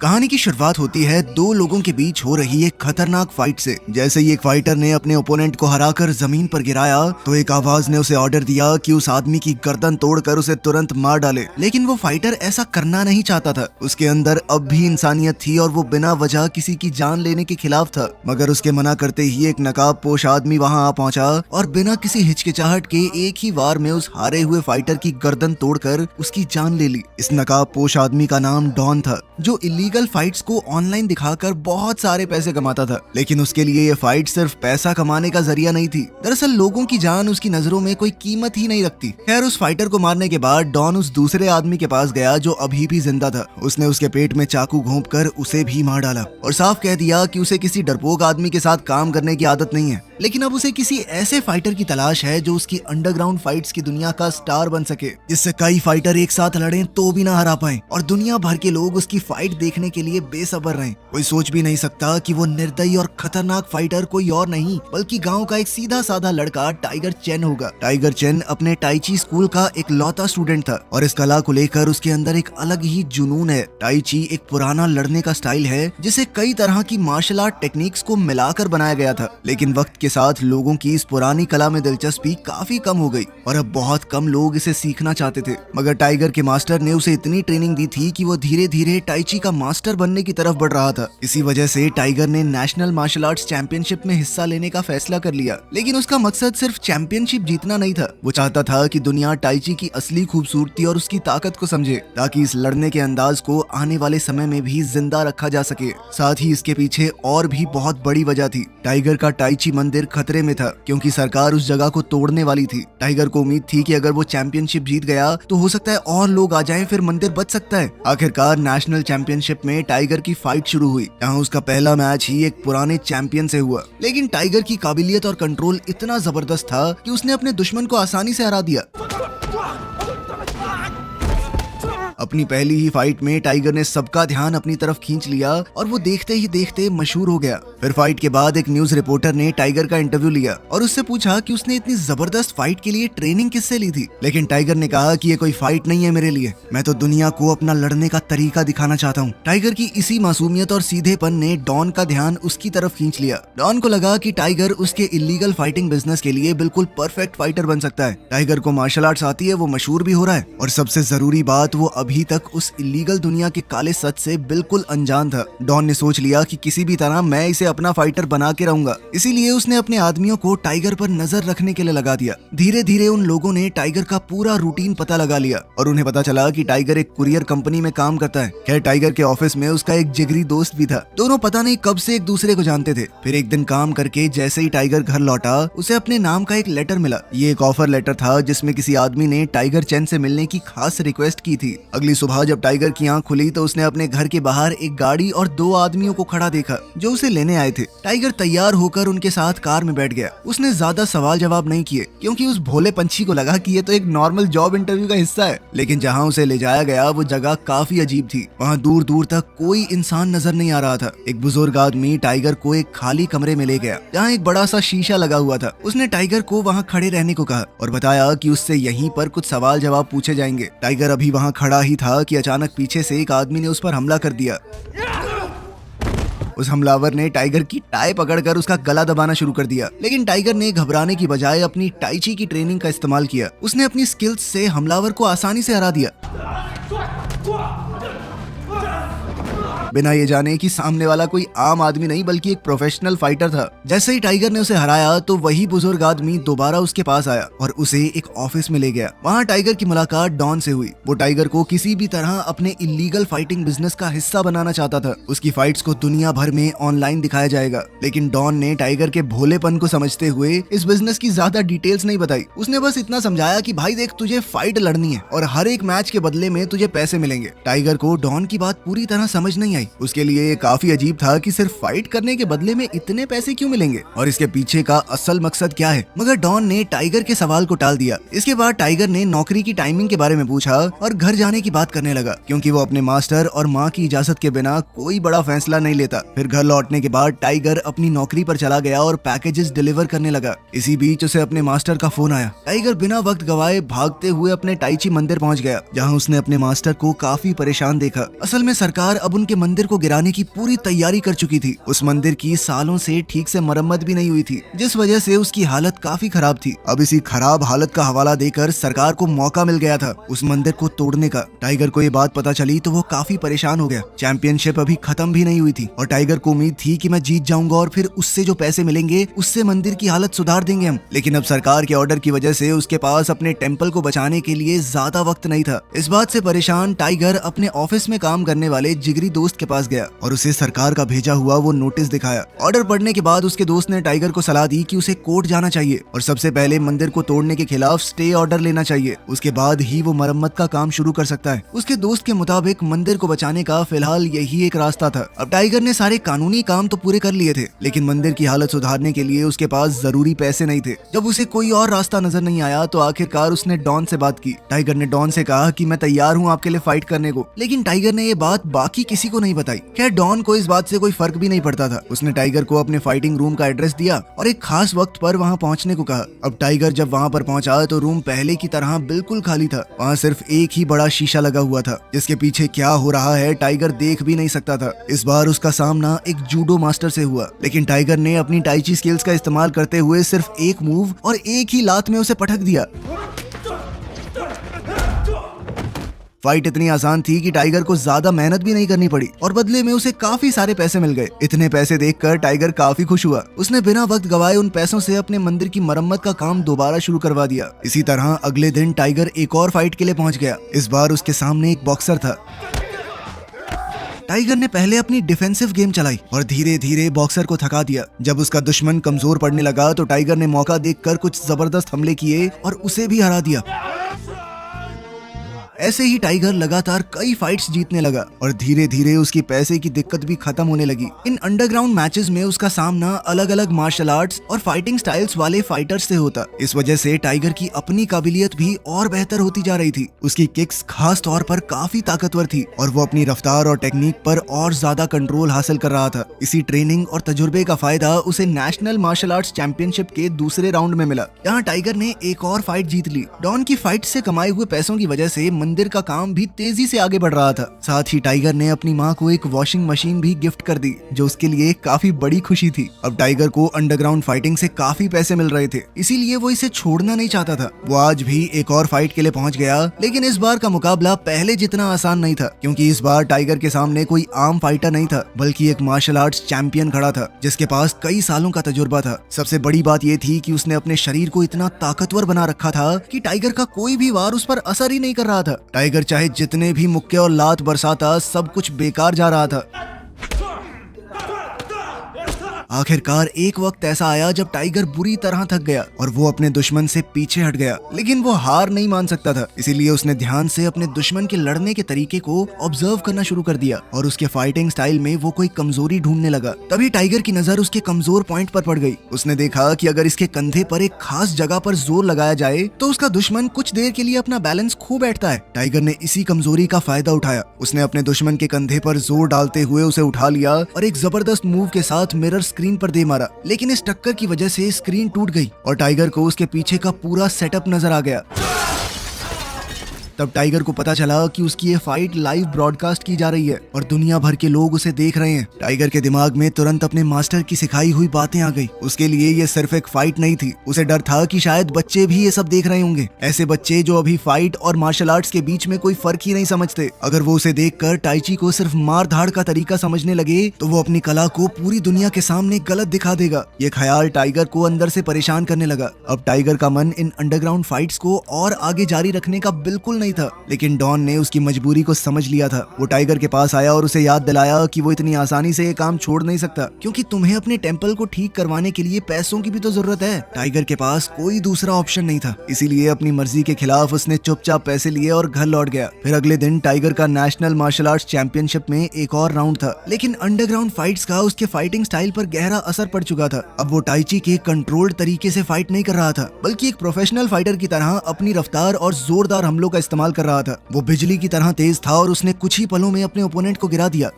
कहानी की शुरुआत होती है दो लोगों के बीच हो रही एक खतरनाक फाइट से। जैसे ही एक फाइटर ने अपने ओपोनेंट को हराकर जमीन पर गिराया तो एक आवाज ने उसे ऑर्डर दिया कि उस आदमी की गर्दन तोड़कर उसे तुरंत मार डाले। लेकिन वो फाइटर ऐसा करना नहीं चाहता था। उसके अंदर अब भी इंसानियत थी और वो बिना वजह किसी की जान लेने के खिलाफ था। मगर उसके मना करते ही एक नकाबपोश आदमी वहां आ पहुंचा और बिना किसी हिचकिचाहट के एक ही वार में उस हारे हुए फाइटर की गर्दन तोड़कर उसकी जान ले ली। इस नकाबपोश आदमी का नाम डॉन था, जो इलीगल फाइट्स को ऑनलाइन दिखाकर बहुत सारे पैसे कमाता था। लेकिन उसके लिए ये फाइट सिर्फ पैसा कमाने का जरिया नहीं थी। दरअसल लोगों की जान उसकी नजरों में कोई कीमत ही नहीं रखती। खैर, उस फाइटर को मारने के बाद डॉन उस दूसरे आदमी के पास गया जो अभी भी जिंदा था। उसने उसके पेट में चाकू घोंपकर उसे भी मार डाला और साफ कह दिया कि उसे किसी डरपोक आदमी के साथ काम करने की आदत नहीं है। लेकिन अब उसे किसी ऐसे फाइटर की तलाश है जो उसकी अंडरग्राउंड फाइट्स की दुनिया का स्टार बन सके, जिससे कई फाइटर एक साथ लड़े तो भी ना हरा पाए और दुनिया भर के लोग उसकी फाइट देखने के लिए बेसब्र रहे। कोई सोच भी नहीं सकता कि वो निर्दयी और खतरनाक फाइटर कोई और नहीं बल्कि गांव का एक सीधा साधा लड़का टाइगर चेन होगा। टाइगर चेन अपने टाइची स्कूल का एक लौता स्टूडेंट था और इस कला को लेकर उसके अंदर एक अलग ही जुनून है। टाइची एक पुराना लड़ने का स्टाइल है जिसे कई तरह की मार्शल आर्ट टेक्निक्स को मिलाकर बनाया गया था। लेकिन वक्त के साथ लोगों की इस पुरानी कला में दिलचस्पी काफी कम हो गई और अब बहुत कम लोग इसे सीखना चाहते थे। मगर टाइगर के मास्टर ने उसे इतनी ट्रेनिंग दी थी कि वो धीरे धीरे टाइची का मास्टर बनने की तरफ बढ़ रहा था। इसी वजह से टाइगर ने नेशनल मार्शल आर्ट्स चैंपियनशिप में हिस्सा लेने का फैसला कर लिया। लेकिन उसका मकसद सिर्फ चैंपियनशिप जीतना नहीं था। वो चाहता था कि दुनिया टाइची की असली खूबसूरती और उसकी ताकत को समझे, ताकि इस लड़ने के अंदाज को आने वाले समय में भी जिंदा रखा जा सके। साथ ही इसके पीछे और भी बहुत बड़ी वजह थी। टाइगर का टाइची मंदिर खतरे में था क्योंकि सरकार उस जगह को तोड़ने वाली थी। टाइगर को उम्मीद थी कि अगर वो चैंपियनशिप जीत गया तो हो सकता है और लोग आ जाएं, फिर मंदिर बच सकता है। आखिरकार नेशनल चैंपियनशिप में टाइगर की फाइट शुरू हुई। यहाँ उसका पहला मैच ही एक पुराने चैंपियन से हुआ। लेकिन टाइगर की काबिलियत और कंट्रोल इतना जबरदस्त था कि उसने अपने दुश्मन को आसानी से हरा दिया। अपनी पहली ही फाइट में टाइगर ने सबका ध्यान अपनी तरफ खींच लिया और वो देखते ही देखते मशहूर हो गया। फिर फाइट के बाद एक न्यूज रिपोर्टर ने टाइगर का इंटरव्यू लिया और उससे पूछा कि उसने इतनी जबरदस्त फाइट के लिए ट्रेनिंग किससे ली थी। लेकिन टाइगर ने कहा कि ये कोई फाइट नहीं है मेरे लिए, मैं तो दुनिया को अपना लड़ने का तरीका दिखाना चाहता हूँ। टाइगर की इसी मासूमियत और सीधेपन ने डॉन का ध्यान उसकी तरफ खींच लिया। डॉन को लगा कि टाइगर उसके इलीगल फाइटिंग बिजनेस के लिए बिल्कुल परफेक्ट फाइटर बन सकता है। टाइगर को मार्शल आर्ट्स आती है, वो मशहूर भी हो रहा है और सबसे जरूरी बात, वो अभी तक उस इलीगल दुनिया के काले सच से बिल्कुल अनजान था। डॉन ने सोच लिया कि किसी भी तरह मैं इसे अपना फाइटर बना के रहूंगा। इसीलिए उसने अपने आदमियों को टाइगर पर नजर रखने के लिए लगा दिया। धीरे धीरे उन लोगों ने टाइगर का पूरा रूटीन पता लगा लिया और उन्हें पता चला कि टाइगर एक कुरियर कंपनी में काम करता है। खैर, टाइगर के ऑफिस में उसका एक जिगरी दोस्त भी था। दोनों पता नहीं कब से एक दूसरे को जानते थे। फिर एक दिन काम करके जैसे ही टाइगर घर लौटा, उसे अपने नाम का एक लेटर मिला। ये एक ऑफर लेटर था जिसमें किसी आदमी ने टाइगर चेन से मिलने की खास रिक्वेस्ट की थी। अगली सुबह जब टाइगर की आंख खुली तो उसने अपने घर के बाहर एक गाड़ी और दो आदमियों को खड़ा देखा जो उसे लेने आए थे। टाइगर तैयार होकर उनके साथ कार में बैठ गया। उसने ज्यादा सवाल जवाब नहीं किए क्योंकि उस भोले पंछी को लगा कि ये तो एक नॉर्मल जॉब इंटरव्यू का हिस्सा है। लेकिन जहाँ उसे ले जाया गया वो जगह काफी अजीब थी। वहाँ दूर दूर तक कोई इंसान नजर नहीं आ रहा था। एक बुजुर्ग आदमी टाइगर को एक खाली कमरे में ले गया जहाँ एक बड़ा सा शीशा लगा हुआ था। उसने टाइगर को वहाँ खड़े रहने को कहा और बताया कि उससे यहीं पर कुछ सवाल जवाब पूछे जाएंगे। टाइगर अभी वहाँ खड़ा ही था कि अचानक पीछे से एक आदमी ने उस पर हमला कर दिया। उस हमलावर ने टाइगर की टाई पकड़कर उसका गला दबाना शुरू कर दिया। लेकिन टाइगर ने घबराने की बजाय अपनी टाइची की ट्रेनिंग का इस्तेमाल किया। उसने अपनी स्किल्स से हमलावर को आसानी से हरा दिया, बिना ये जाने कि सामने वाला कोई आम आदमी नहीं बल्कि एक प्रोफेशनल फाइटर था। जैसे ही टाइगर ने उसे हराया तो वही बुजुर्ग आदमी दोबारा उसके पास आया और उसे एक ऑफिस में ले गया। वहाँ टाइगर की मुलाकात डॉन से हुई। वो टाइगर को किसी भी तरह अपने इलीगल फाइटिंग बिजनेस का हिस्सा बनाना चाहता था। उसकी फाइट्स को दुनिया भर में ऑनलाइन दिखाया जाएगा। लेकिन डॉन ने टाइगर के भोलेपन को समझते हुए इस बिजनेस की ज्यादा डिटेल्स नहीं बताई। उसने बस इतना समझाया कि भाई देख, तुझे फाइट लड़नी है और हर एक मैच के बदले में तुझे पैसे मिलेंगे। टाइगर को डॉन की बात पूरी तरह समझ नहीं आई। उसके लिए ये काफी अजीब था कि सिर्फ फाइट करने के बदले में इतने पैसे क्यों मिलेंगे और इसके पीछे का असल मकसद क्या है। मगर डॉन ने टाइगर के सवाल को टाल दिया। इसके बाद टाइगर ने नौकरी की टाइमिंग के बारे में पूछा और घर जाने की बात करने लगा क्योंकि वो अपने मास्टर और माँ की इजाजत के बिना कोई बड़ा फैसला नहीं लेता। फिर घर लौटने के बाद टाइगर अपनी नौकरी पर चला गया और पैकेजेस डिलीवर करने लगा। इसी बीच उसे अपने मास्टर का फोन आया। टाइगर बिना वक्त गवाए भागते हुए अपने टाइची मंदिर पहुंच गया जहां उसने अपने मास्टर को काफी परेशान देखा। असल में सरकार अब उनके मंदिर मंदिर को गिराने की पूरी तैयारी कर चुकी थी। उस मंदिर की सालों से ठीक से मरम्मत भी नहीं हुई थी, जिस वजह से उसकी हालत काफी खराब थी। अब इसी खराब हालत का हवाला देकर सरकार को मौका मिल गया था उस मंदिर को तोड़ने का। टाइगर को ये बात पता चली तो वो काफी परेशान हो गया। चैंपियनशिप अभी खत्म भी नहीं हुई थी और टाइगर को उम्मीद थी कि मैं जीत जाऊंगा और फिर उससे जो पैसे मिलेंगे उससे मंदिर की हालत सुधार देंगे हम। लेकिन अब सरकार के ऑर्डर की वजह से उसके पास अपने टेम्पल को बचाने के लिए ज्यादा वक्त नहीं था। इस बात से परेशान टाइगर अपने ऑफिस में काम करने वाले जिगरी दोस्त के पास गया और उसे सरकार का भेजा हुआ वो नोटिस दिखाया। ऑर्डर पढ़ने के बाद उसके दोस्त ने टाइगर को सलाह दी कि उसे कोर्ट जाना चाहिए और सबसे पहले मंदिर को तोड़ने के खिलाफ स्टे ऑर्डर लेना चाहिए। उसके बाद ही वो मरम्मत का काम शुरू कर सकता है। उसके दोस्त के मुताबिक मंदिर को बचाने का फिलहाल यही एक रास्ता था। अब टाइगर ने सारे कानूनी काम तो पूरे कर लिए थे, लेकिन मंदिर की हालत सुधारने के लिए उसके पास जरूरी पैसे नहीं थे। जब उसे कोई और रास्ता नजर नहीं आया तो आखिरकार उसने डॉन से बात की। टाइगर ने डॉन से कहा कि मैं तैयार हूँ आपके लिए फाइट करने को, लेकिन टाइगर ने ये बात बाकी किसी को नहीं बताई। खैर डॉन को इस बात से कोई फर्क भी नहीं पड़ता था। उसने टाइगर को अपने फाइटिंग रूम का एड्रेस दिया और एक खास वक्त पर वहाँ पहुँचने को कहा। अब टाइगर जब वहाँ पर पहुंचा तो रूम पहले की तरह बिल्कुल खाली था। वहाँ सिर्फ एक ही बड़ा शीशा लगा हुआ था, जिसके पीछे क्या हो रहा है टाइगर देख भी नहीं सकता था। इस बार उसका सामना एक जूडो मास्टर से हुआ, लेकिन टाइगर ने अपनी टाइची स्किल्स का इस्तेमाल करते हुए सिर्फ एक मूव और एक ही लात में उसे पटक दिया। फाइट इतनी आसान थी कि टाइगर को ज्यादा मेहनत भी नहीं करनी पड़ी और बदले में उसे काफी सारे पैसे मिल गए। इतने पैसे देखकर टाइगर काफी खुश हुआ। उसने बिना वक्त गवाए उन पैसों से अपने मंदिर की मरम्मत का काम दोबारा शुरू करवा दिया। इसी तरह अगले दिन टाइगर एक और फाइट के लिए पहुंच गया। इस बार उसके सामने एक बॉक्सर था। टाइगर ने पहले अपनी डिफेंसिव गेम चलाई और धीरे धीरे बॉक्सर को थका दिया। जब उसका दुश्मन कमजोर पड़ने लगा तो टाइगर ने मौका देखकर कुछ जबरदस्त हमले किए और उसे भी हरा दिया। ऐसे ही टाइगर लगातार कई फाइट्स जीतने लगा और धीरे धीरे उसकी पैसे की दिक्कत भी खत्म होने लगी। इन अंडरग्राउंड मैचेस में उसका सामना अलग अलग मार्शल आर्ट्स और फाइटिंग स्टाइल्स वाले फाइटर्स से होता। इस वजह से टाइगर की अपनी काबिलियत भी और बेहतर होती जा रही थी। उसकी किक्स खास तौर पर काफी ताकतवर थी और वो अपनी रफ्तार और टेक्निक पर और ज्यादा कंट्रोल हासिल कर रहा था। इसी ट्रेनिंग और तजुर्बे का फायदा उसे नेशनल मार्शल आर्ट्स चैंपियनशिप के दूसरे राउंड में मिला, जहाँ टाइगर ने एक और फाइट जीत ली। डॉन की फाइट से कमाए हुए पैसों की वजह से मंदिर का काम भी तेजी से आगे बढ़ रहा था। साथ ही टाइगर ने अपनी माँ को एक वॉशिंग मशीन भी गिफ्ट कर दी, जो उसके लिए काफी बड़ी खुशी थी। अब टाइगर को अंडरग्राउंड फाइटिंग से काफी पैसे मिल रहे थे, इसीलिए वो इसे छोड़ना नहीं चाहता था। वो आज भी एक और फाइट के लिए पहुंच गया, लेकिन इस बार का मुकाबला पहले जितना आसान नहीं था, क्योंकि इस बार टाइगर के सामने कोई आम फाइटर नहीं था, बल्कि एक मार्शल आर्ट्स चैंपियन खड़ा था, जिसके पास कई सालों का तजुर्बा था। सबसे बड़ी बात ये थी कि उसने अपने शरीर को इतना ताकतवर बना रखा था कि टाइगर का कोई भी वार उस पर असर ही नहीं कर रहा था। टाइगर चाहे जितने भी मुक्के और लात बरसाता, सब कुछ बेकार जा रहा था। आखिरकार एक वक्त ऐसा आया जब टाइगर बुरी तरह थक गया और वो अपने दुश्मन से पीछे हट गया, लेकिन वो हार नहीं मान सकता था। इसीलिए उसने ध्यान से अपने दुश्मन के लड़ने के तरीके को ऑब्जर्व करना शुरू कर दिया और उसके फाइटिंग स्टाइल में वो कोई कमजोरी ढूंढने लगा। तभी टाइगर की नजर उसके कमजोर पॉइंट पर पड़ गई। उसने देखा कि अगर इसके कंधे पर एक खास जगह पर जोर लगाया जाए तो उसका दुश्मन कुछ देर के लिए अपना बैलेंस खो बैठता है। टाइगर ने इसी कमजोरी का फायदा उठाया। उसने अपने दुश्मन के कंधे पर जोर डालते हुए उसे उठा लिया और एक जबरदस्त मूव के साथ मिरर स्क्रीन पर दे मारा, लेकिन इस टक्कर की वजह से स्क्रीन टूट गई और टाइगर को उसके पीछे का पूरा सेटअप नजर आ गया। तब टाइगर को पता चला कि उसकी ये फाइट लाइव ब्रॉडकास्ट की जा रही है और दुनिया भर के लोग उसे देख रहे हैं। टाइगर के दिमाग में तुरंत अपने मास्टर की सिखाई हुई बातें आ गई। उसके लिए ये सिर्फ एक फाइट नहीं थी, उसे डर था कि शायद बच्चे भी ये सब देख रहे होंगे, ऐसे बच्चे जो अभी फाइट और मार्शल आर्ट्स के बीच में कोई फर्क ही नहीं समझते। अगर वो उसे देखकर टाइची को सिर्फ मार धाड़ का तरीका समझने लगे तो वो अपनी कला को पूरी दुनिया के सामने गलत दिखा देगा। ये ख्याल टाइगर को अंदर से परेशान करने लगा। अब टाइगर का मन इन अंडरग्राउंड फाइट्स को और आगे जारी रखने का बिल्कुल नहीं था, लेकिन डॉन ने उसकी मजबूरी को समझ लिया था। वो टाइगर के पास आया और उसे याद दिलाया कि वो इतनी आसानी से ये काम छोड़ नहीं सकता, क्योंकि तुम्हें अपने टेम्पल को ठीक करवाने के लिए पैसों की भी तो जरूरत है। टाइगर के पास कोई दूसरा ऑप्शन नहीं था, इसीलिए अपनी मर्जी के खिलाफ उसने चुपचाप पैसे लिए और घर लौट गया। फिर अगले दिन टाइगर का नेशनल मार्शल आर्ट्स चैंपियनशिप में एक और राउंड था, लेकिन अंडरग्राउंड फाइट्स का उसके फाइटिंग स्टाइल पर गहरा असर पड़ चुका था। अब वो टाइची के कंट्रोल्ड तरीके से फाइट नहीं कर रहा था, बल्कि एक प्रोफेशनल फाइटर की तरह अपनी रफ्तार और जोरदार हमलों का इस्तेमाल कर रहा था। वो बिजली की तरह तेज था और उसने कुछ ही पलों में अपने ओपोनेंट को गिरा दिया।